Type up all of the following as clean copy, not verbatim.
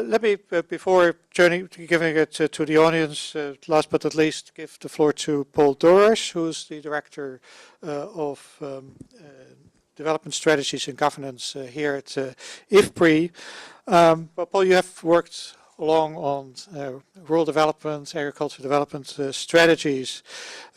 Let me, before giving it to the audience, last but not least, give the floor to Paul Dorosh, who's the Director of Development Strategies and Governance here at IFPRI. Well, Paul, you have worked along on rural development, agricultural development strategies.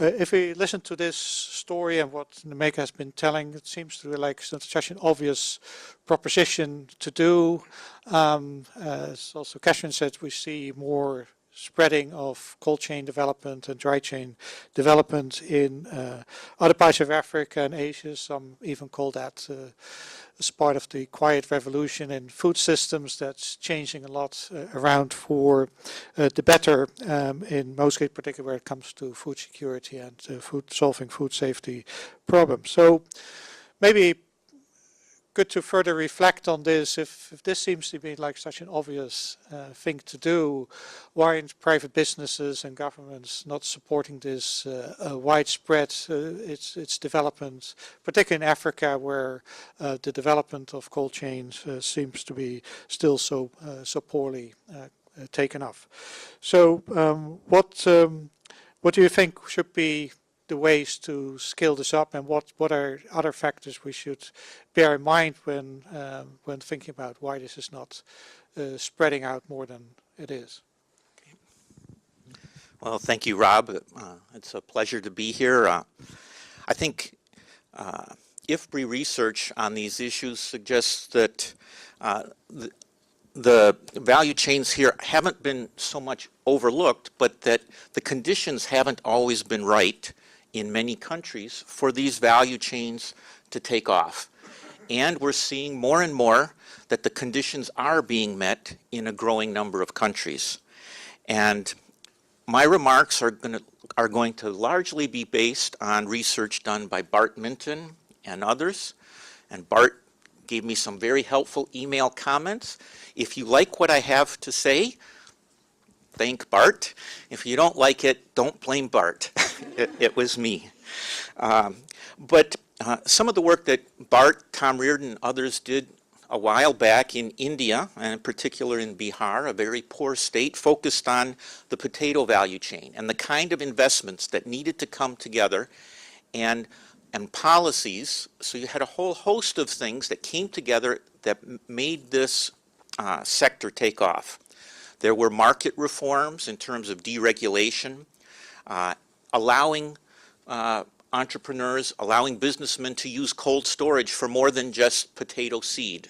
If we listen to this story and what Nnaemeka has been telling, it seems to be like such an obvious proposition to do. As also Catherine said, we see more spreading of cold chain development and dry chain development in other parts of Africa and Asia. Some even call that as part of the quiet revolution in food systems that's changing a lot around for the better, in mostly particularly where it comes to food security and solving food safety problems. So maybe good to further reflect on this. If this seems to be like such an obvious thing to do, why aren't private businesses and governments not supporting this widespread its development, particularly in Africa, where the development of cold chains seems to be still so poorly taken off? So what do you think should be the ways to scale this up, and what are other factors we should bear in mind when thinking about why this is not spreading out more than it is? Well, thank you, Rob. It's a pleasure to be here. I think IFPRI research on these issues suggests that the value chains here haven't been so much overlooked, but that the conditions haven't always been right in many countries for these value chains to take off. And we're seeing more and more that the conditions are being met in a growing number of countries. And my remarks are going to largely be based on research done by Bart Minton and others. And Bart gave me some very helpful email comments. If you like what I have to say, thank Bart. If you don't like it, don't blame Bart. It was me. But some of the work that Bart, Tom Reardon, and others did a while back in India, and in particular in Bihar, a very poor state, focused on the potato value chain and the kind of investments that needed to come together and policies. So you had a whole host of things that came together that made this sector take off. There were market reforms in terms of deregulation, allowing entrepreneurs, allowing businessmen to use cold storage for more than just potato seed.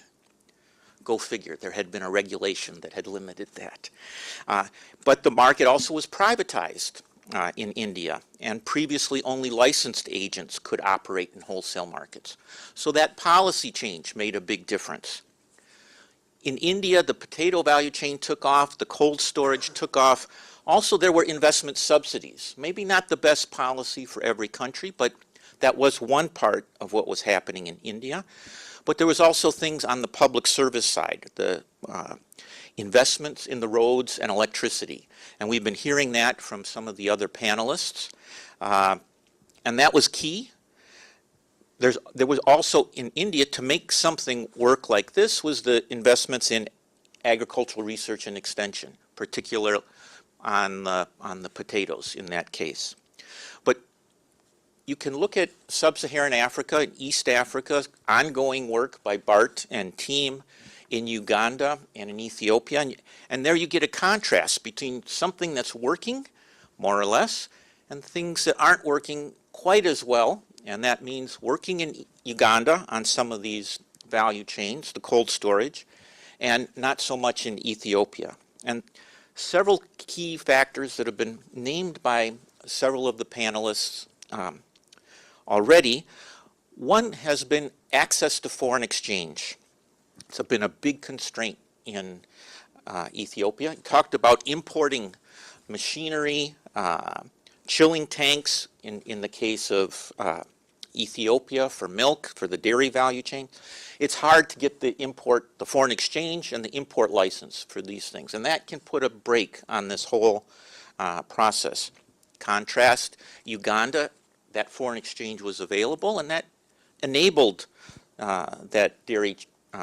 Go figure, there had been a regulation that had limited that. But the market also was privatized in India, and previously only licensed agents could operate in wholesale markets. So that policy change made a big difference. In India, the potato value chain took off, the cold storage took off. Also, there were investment subsidies. Maybe not the best policy for every country, but that was one part of what was happening in India. But there was also things on the public service side, the investments in the roads and electricity. And we've been hearing that from some of the other panelists. And that was key. There was also in India, to make something work like this, was the investments in agricultural research and extension, particularly on the potatoes in that case. But you can look at sub-Saharan Africa and East Africa, ongoing work by Bart and team in Uganda and in Ethiopia, and there you get a contrast between something that's working, more or less, and things that aren't working quite as well. And that means working in Uganda on some of these value chains, the cold storage, and not so much in Ethiopia. And several key factors that have been named by several of the panelists already. One has been access to foreign exchange. It's been a big constraint in Ethiopia. He talked about importing machinery, chilling tanks in the case of Ethiopia for milk, for the dairy value chain. It's hard to get the foreign exchange and the import license for these things, and that can put a brake on this whole process. Contrast Uganda, that foreign exchange was available, and that enabled that dairy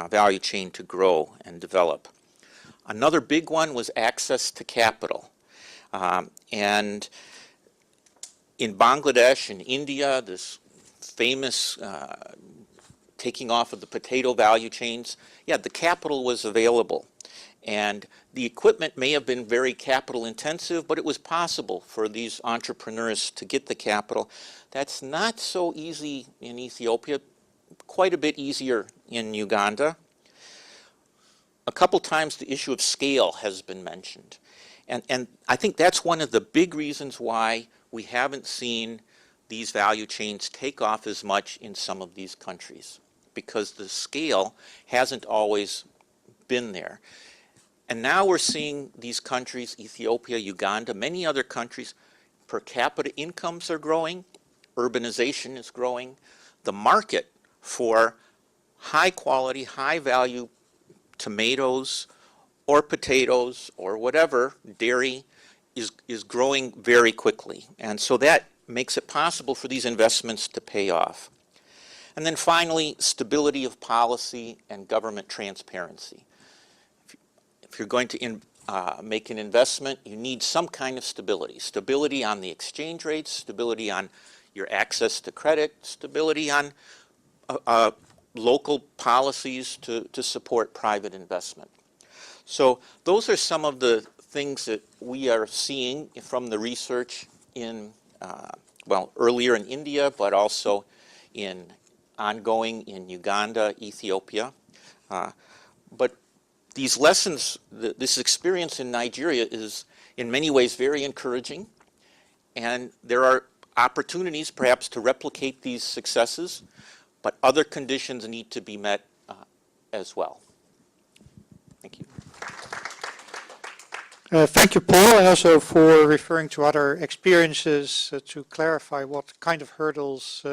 value chain to grow and develop. Another big one was access to capital. And in Bangladesh and India, this famous taking off of the potato value chains, yeah, the capital was available. And the equipment may have been very capital intensive, but it was possible for these entrepreneurs to get the capital. That's not so easy in Ethiopia, quite a bit easier in Uganda. A couple times the issue of scale has been mentioned. And I think that's one of the big reasons why we haven't seen these value chains take off as much in some of these countries, because the scale hasn't always been there. And now we're seeing these countries, Ethiopia, Uganda, many other countries, per capita incomes are growing, urbanization is growing, the market for high quality, high value tomatoes or potatoes or whatever, dairy, is growing very quickly. And so that makes it possible for these investments to pay off. And then finally, stability of policy and government transparency. If you're going to make an investment, you need some kind of stability. Stability on the exchange rates, stability on your access to credit, stability on local policies to support private investment. So those are some of the things that we are seeing from the research in, well, earlier in India, but also in ongoing in Uganda, Ethiopia. But these lessons, this experience in Nigeria is in many ways very encouraging, and there are opportunities perhaps to replicate these successes, but other conditions need to be met as well. Thank you. Thank you, Paul, and also for referring to other experiences to clarify what kind of hurdles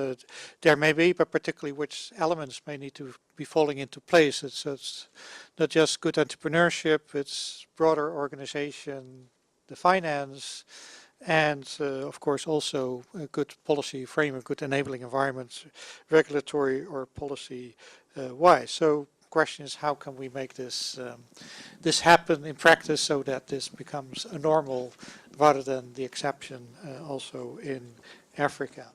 there may be, but particularly which elements may need to be falling into place. It's not just good entrepreneurship, it's broader organization, the finance, and of course also a good policy framework, good enabling environments, regulatory or policy wise. So question is, how can we make this this happen in practice so that this becomes a normal rather than the exception also in Africa?